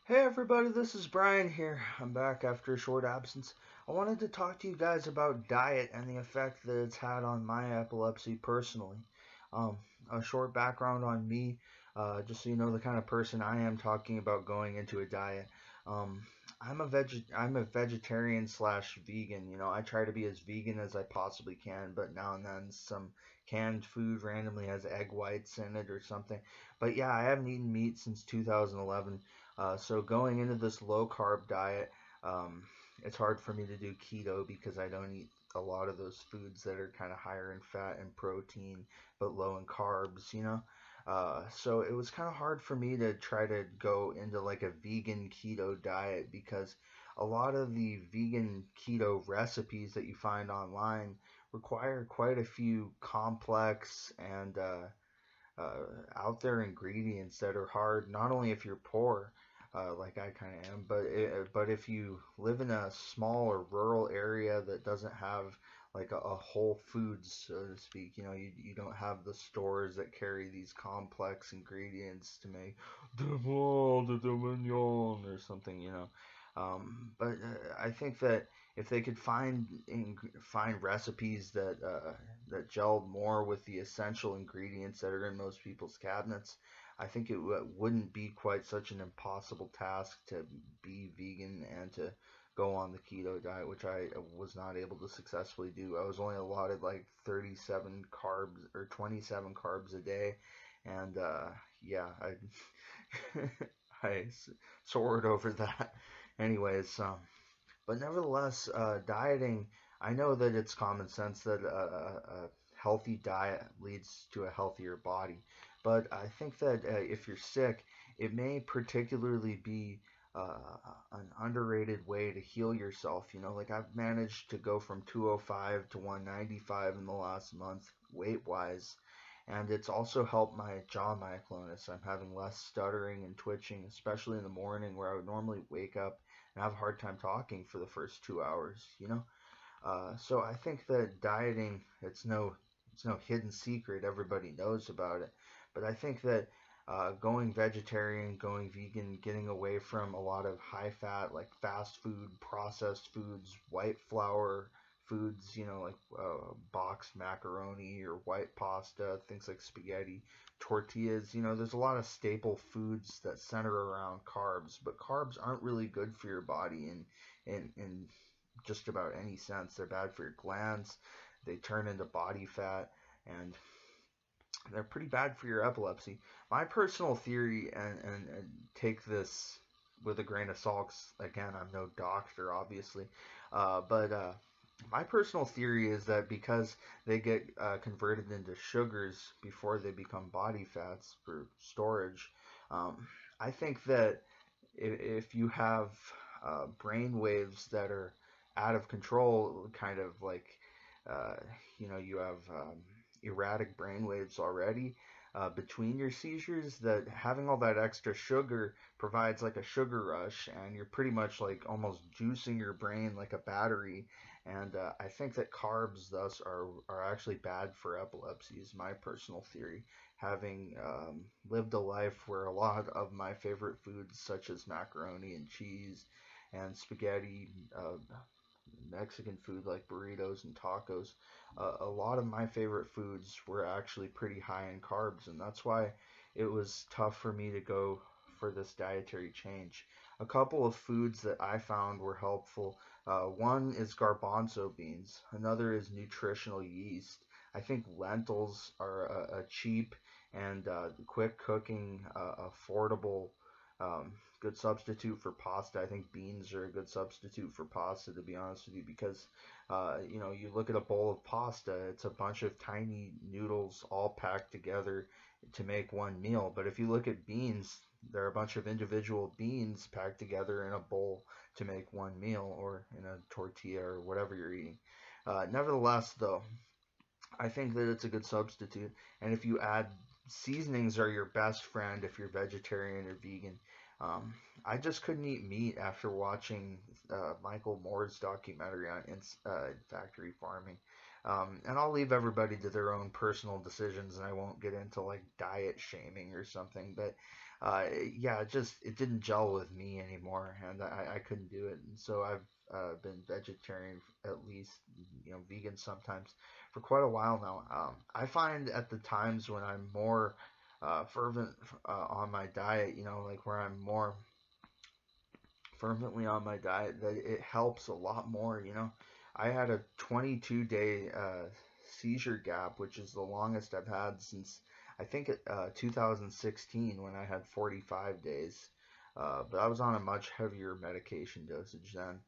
Hey everybody, this is Brian here. I'm back after a short absence. I wanted to talk to you guys about diet and the effect that it's had on my epilepsy personally. Um, a short background on me, just so you know the kind of person I am talking about going into a diet. Um, I'm a vegetarian slash vegan. I try to be as vegan as I possibly can, but now and then some canned food randomly has egg whites in it or something. But yeah, I haven't eaten meat since 2011. So going into this low carb diet, um, it's hard for me to do keto because I don't eat a lot of those foods that are kind of higher in fat and protein but low in carbs. So it was kind of hard for me to try to go into like a vegan keto diet because a lot of the vegan keto recipes that you find online require quite a few complex and out there ingredients that are hard, not only if you're poor, like I kind of am, but if you live in a small or rural area that doesn't have like a Whole Foods, so to speak. You don't have the stores that carry these complex ingredients to make the ball de mignon or something. But I think that if they could find recipes that gelled more with the essential ingredients that are in most people's cabinets, I think it wouldn't be quite such an impossible task to be vegan and to go on the keto diet, which I was not able to successfully do. I was only allotted like 37 carbs or 27 carbs a day, and yeah, I soared over that. Anyways, but nevertheless, dieting, I know that it's common sense that a healthy diet leads to a healthier body. But I think that if you're sick, it may particularly be uh, an underrated way to heal yourself. Like I've managed to go from 205 to 195 in the last month, weight wise. And it's also helped my jaw myoclonus. I'm having less stuttering and twitching, especially in the morning where I would normally wake up and have a hard time talking for the first 2 hours. So I think that dieting, it's no hidden secret. Everybody knows about it. But I think that going vegetarian, going vegan, getting away from a lot of high fat, like fast food, processed foods, white flour foods, like boxed macaroni or white pasta, things like spaghetti, tortillas. There's a lot of staple foods that center around carbs, but carbs aren't really good for your body in just about any sense. They're bad for your glands. They turn into body fat, and they're pretty bad for your epilepsy. My personal theory, and take this with a grain of salt. Again, I'm no doctor, obviously, but my personal theory is that because they get converted into sugars before they become body fats for storage, um, I think that if you have brain waves that are out of control, kind of like uh, you have erratic brain waves already between your seizures, that having all that extra sugar provides like a sugar rush, and you're pretty much like almost juicing your brain like a battery. And I think that carbs thus are actually bad for epilepsy, is my personal theory, having lived a life where a lot of my favorite foods, such as macaroni and cheese and spaghetti, Mexican food like burritos and tacos, a lot of my favorite foods were actually pretty high in carbs, and that's why it was tough for me to go for this dietary change. A couple of foods that I found were helpful. One is garbanzo beans. Another is nutritional yeast. I think lentils are a cheap and quick cooking, affordable, good substitute for pasta. I think beans are a good substitute for pasta, to be honest with you, because you look at a bowl of pasta, it's a bunch of tiny noodles all packed together to make one meal. But if you look at beans, they're a bunch of individual beans packed together in a bowl to make one meal, or in a tortilla, or whatever you're eating. Nevertheless, though, I think that it's a good substitute. And if you add seasonings, are your best friend if you're vegetarian or vegan. Um, I just couldn't eat meat after watching Michael Moore's documentary on factory farming. And I'll leave everybody to their own personal decisions, and I won't get into like diet shaming or something. But uh, yeah, it didn't gel with me anymore, and I couldn't do it. And so I've been vegetarian, at least, vegan sometimes, for quite a while now. I find at the times when I'm more fervent on my diet, like where I'm more fervently on my diet, that it helps a lot more. I had a 22-day seizure gap, which is the longest I've had since I think 2016 when I had 45 days. But I was on a much heavier medication dosage then.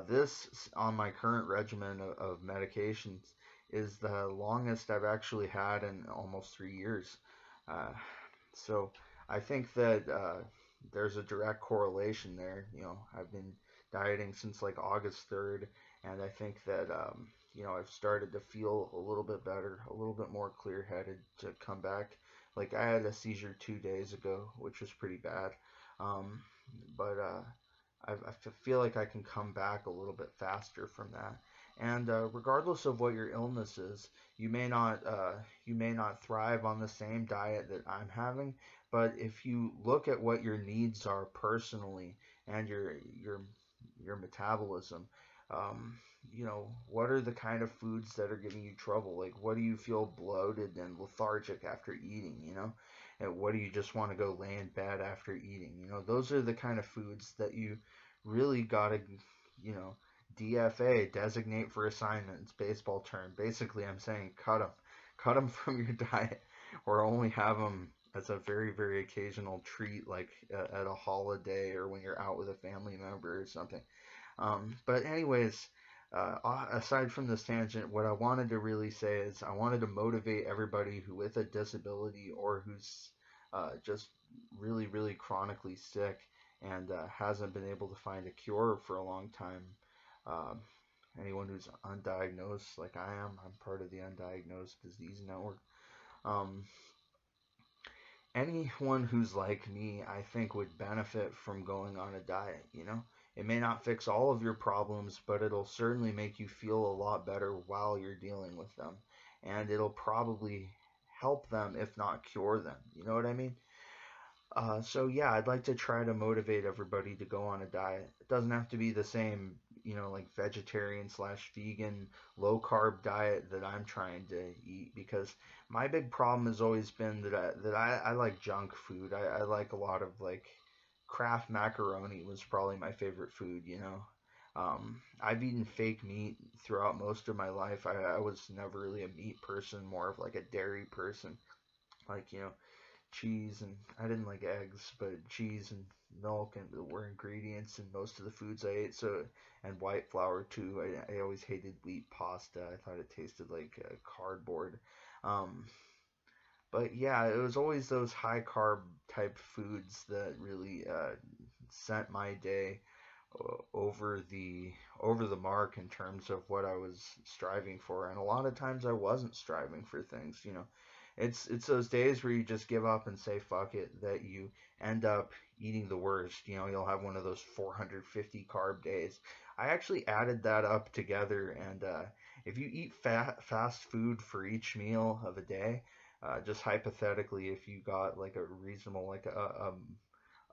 This, on my current regimen of medications, is the longest I've actually had in almost 3 years. Uh, so I think that there's a direct correlation there. I've been dieting since like August 3rd, and I think that I've started to feel a little bit better, a little bit more clear-headed to come back. Like I had a seizure 2 days ago, which was pretty bad, um, but feel like I can come back a little bit faster from that. And regardless of what your illness is, you may not you may not thrive on the same diet that I'm having, but if you look at what your needs are personally and your metabolism, what are the kind of foods that are giving you trouble? Like, what do you feel bloated and lethargic after eating? And what do you just want to go lay in bed after eating? Those are the kind of foods that you really gotta, you know, DFA, designate for assignment. It's baseball term. Basically, I'm saying cut them from your diet, or only have them as a very, very occasional treat, like at a holiday or when you're out with a family member or something. But anyways, aside from this tangent, what I wanted to really say is I wanted to motivate everybody who with a disability or who's just really, really chronically sick and hasn't been able to find a cure for a long time. Um, Anyone who's undiagnosed, like I am, I'm part of the Undiagnosed Disease Network. Um, Anyone who's like me, I think, would benefit from going on a diet. It may not fix all of your problems, but it'll certainly make you feel a lot better while you're dealing with them. And it'll probably help them, if not cure them. You know what I mean? So yeah, I'd like to try to motivate everybody to go on a diet. It doesn't have to be the same, like vegetarian slash vegan low carb diet that I'm trying to eat, because my big problem has always been that I like junk food. I like a lot of like Kraft macaroni was probably my favorite food. I've eaten fake meat throughout most of my life. I was never really a meat person, more of like a dairy person. Like, cheese, and I didn't like eggs, but cheese and milk and were ingredients in most of the foods I ate. So, and white flour too. I always hated wheat pasta. I thought it tasted like cardboard. Um, but yeah, it was always those high carb type foods that really sent my day over the mark in terms of what I was striving for. And a lot of times I wasn't striving for things. It's those days where you just give up and say fuck it, that you end up eating the worst. You'll have one of those 450 carb days. I actually added that up together, and if you eat fast food for each meal of a day, just hypothetically, if you got like a reasonable, like a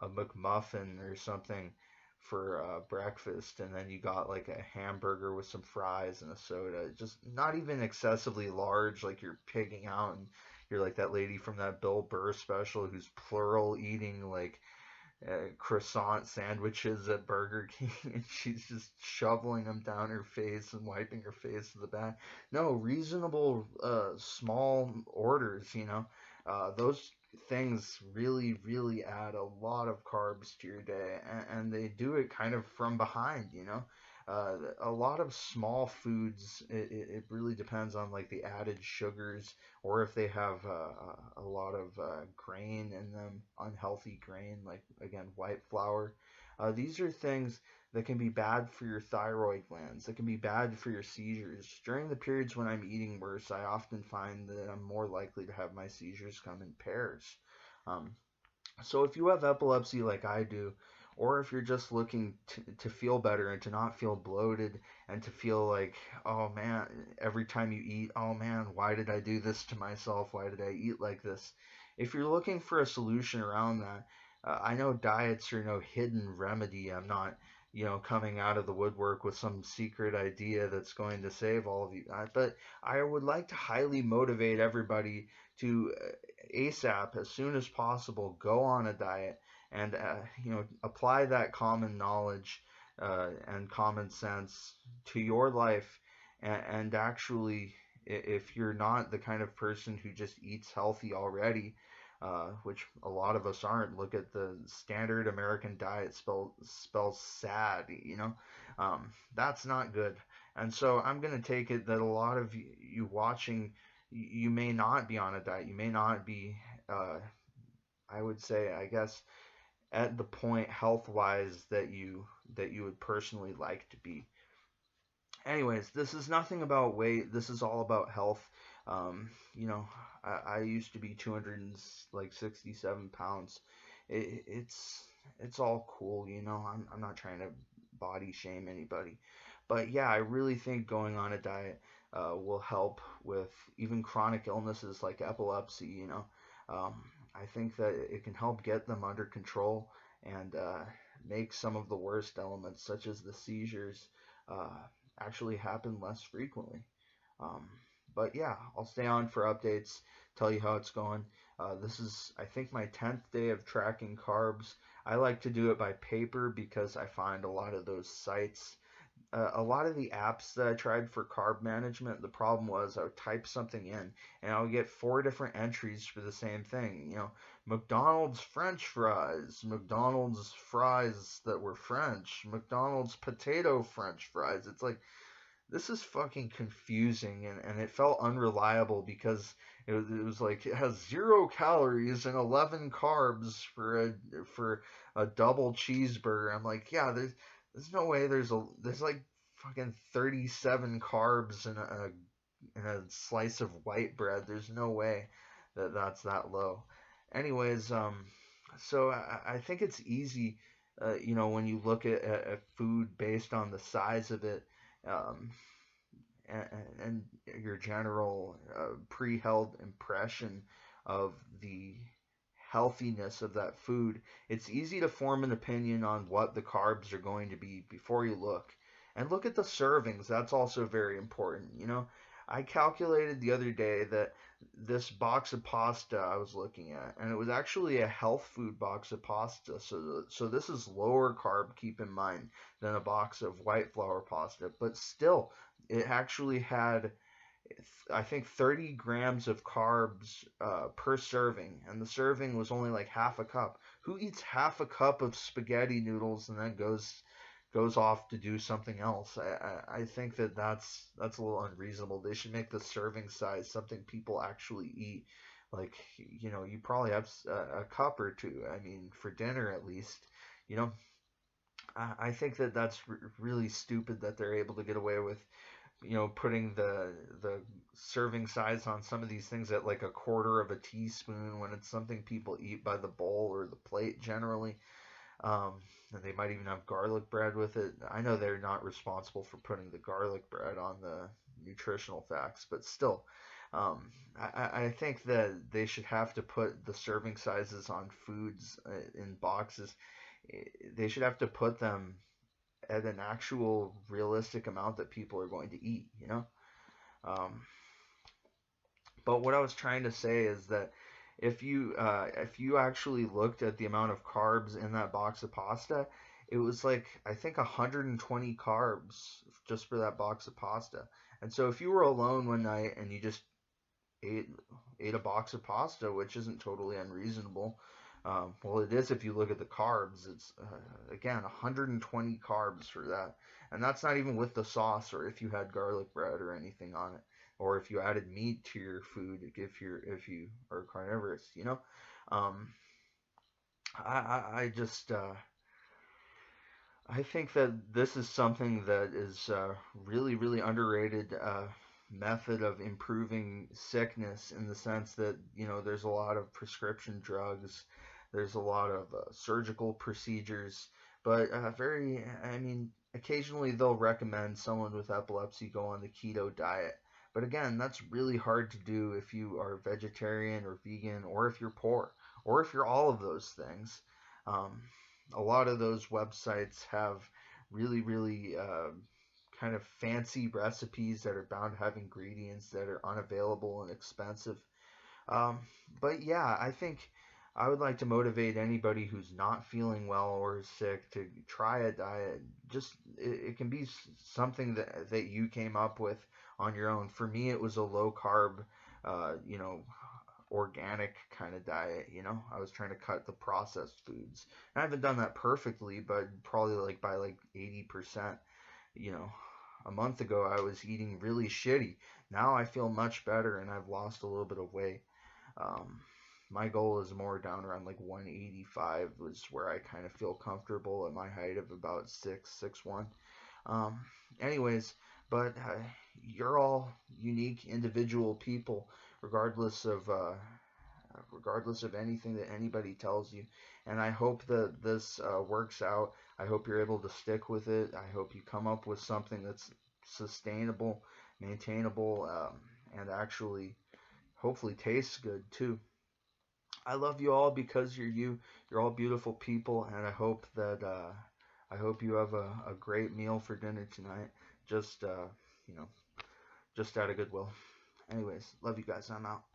McMuffin or something for breakfast, and then you got like a hamburger with some fries and a soda, just not even excessively large, like you're pigging out and you're like that lady from that Bill Burr special who's plural eating like croissant sandwiches at Burger King, and she's just shoveling them down her face and wiping her face with the back. No, reasonable small orders. Those things really, really add a lot of carbs to your day, and they do it kind of from behind. A lot of small foods, it really depends on like the added sugars, or if they have a lot of grain in them, unhealthy grain, like again white flour. These are things that can be bad for your thyroid glands, that can be bad for your seizures. During the periods when I'm eating worse, I often find that I'm more likely to have my seizures come in pairs. Um, so if you have epilepsy like I do, or if you're just looking to feel better and to not feel bloated and to feel like, oh man, every time you eat, oh man, why did I do this to myself? Why did I eat like this? if you're looking for a solution around that, I know diets are no hidden remedy. I'm not, coming out of the woodwork with some secret idea that's going to save all of you. But I would like to highly motivate everybody to ASAP, as soon as possible, go on a diet and, apply that common knowledge and common sense to your life, and actually, if you're not the kind of person who just eats healthy already, which a lot of us aren't. Look at the standard American diet spells sad, that's not good. And so I'm going to take it that a lot of you watching, you may not be on a diet. You may not be, uh, I would say, I guess, at the point health wise that you would personally like to be. Anyways, this is nothing about weight. This is all about health. You know, I used to be 267 pounds. It's all cool. I'm not trying to body shame anybody, but yeah, I really think going on a diet will help with even chronic illnesses like epilepsy. I think that it can help get them under control and make some of the worst elements, such as the seizures, uh, actually happen less frequently. Um, but yeah, I'll stay on for updates, tell you how it's going. This is, I think, my 10th day of tracking carbs. I like to do it by paper because I find a lot of those sites, a lot of the apps that I tried for carb management, the problem was I would type something in and I would get four different entries for the same thing. McDonald's French fries, McDonald's fries that were French, McDonald's potato French fries. It's like, this is fucking confusing, and it felt unreliable because it was like it has 0 calories and 11 carbs for a double cheeseburger. I'm like, yeah, there's no way there's like fucking 37 carbs in a slice of white bread. There's no way that's that low. Anyways, so I think it's easy, when you look at food based on the size of it, um, and your general pre-held impression of the healthiness of that food, it's easy to form an opinion on what the carbs are going to be before you look. And look at the servings. That's also very important. I calculated the other day that this box of pasta I was looking at, and it was actually a health food box of pasta. So this is lower carb, keep in mind, than a box of white flour pasta. But still, it actually had, I think, 30 grams of carbs per serving, and the serving was only like half a cup. Who eats half a cup of spaghetti noodles and then goes off to do something else? I think that's a little unreasonable. They should make the serving size something people actually eat. Like, you probably have a cup or two. I mean, for dinner at least. You know, I think that's really stupid that they're able to get away with, putting the serving size on some of these things at like a quarter of a teaspoon when it's something people eat by the bowl or the plate generally. Um, and they might even have garlic bread with it. I know they're not responsible for putting the garlic bread on the nutritional facts, but still, I think that they should have to put the serving sizes on foods in boxes. They should have to put them at an actual realistic amount that people are going to eat. Um, but what I was trying to say is that if you actually looked at the amount of carbs in that box of pasta, it was like, I think, 120 carbs just for that box of pasta. And so if you were alone one night and you just ate ate a box of pasta, which isn't totally unreasonable. Well, it is if you look at the carbs. It's again 120 carbs for that, and that's not even with the sauce or if you had garlic bread or anything on it, or if you added meat to your food if you are carnivorous. Um, I just I think that this is something that is really, really underrated method of improving sickness, in the sense that, there's a lot of prescription drugs, there's a lot of surgical procedures, but I mean, occasionally they'll recommend someone with epilepsy go on the keto diet. But again, that's really hard to do if you are vegetarian or vegan, or if you're poor, or if you're all of those things. Um, a lot of those websites have really, really kind of fancy recipes that are bound to have ingredients that are unavailable and expensive. Um, but yeah, I think I would like to motivate anybody who's not feeling well or is sick to try a diet. Just it can be something that you came up with on your own. For me, it was a low carb, you know, organic kind of diet. You know, I was trying to cut the processed foods. And I haven't done that perfectly, but probably like by like 80%. You know, a month ago I was eating really shitty. Now I feel much better and I've lost a little bit of weight. Um, my goal is more down around like 185 was where I kind of feel comfortable at my height of about 6'1". Um, anyways, but you're all unique individual people, regardless of anything that anybody tells you. And I hope that this works out. I hope you're able to stick with it. I hope you come up with something that's sustainable, maintainable, and actually hopefully tastes good too. I love you all because you're you. You're all beautiful people, and I hope you have a great meal for dinner tonight. Just you know, just out of goodwill. Anyways, love you guys. I'm out.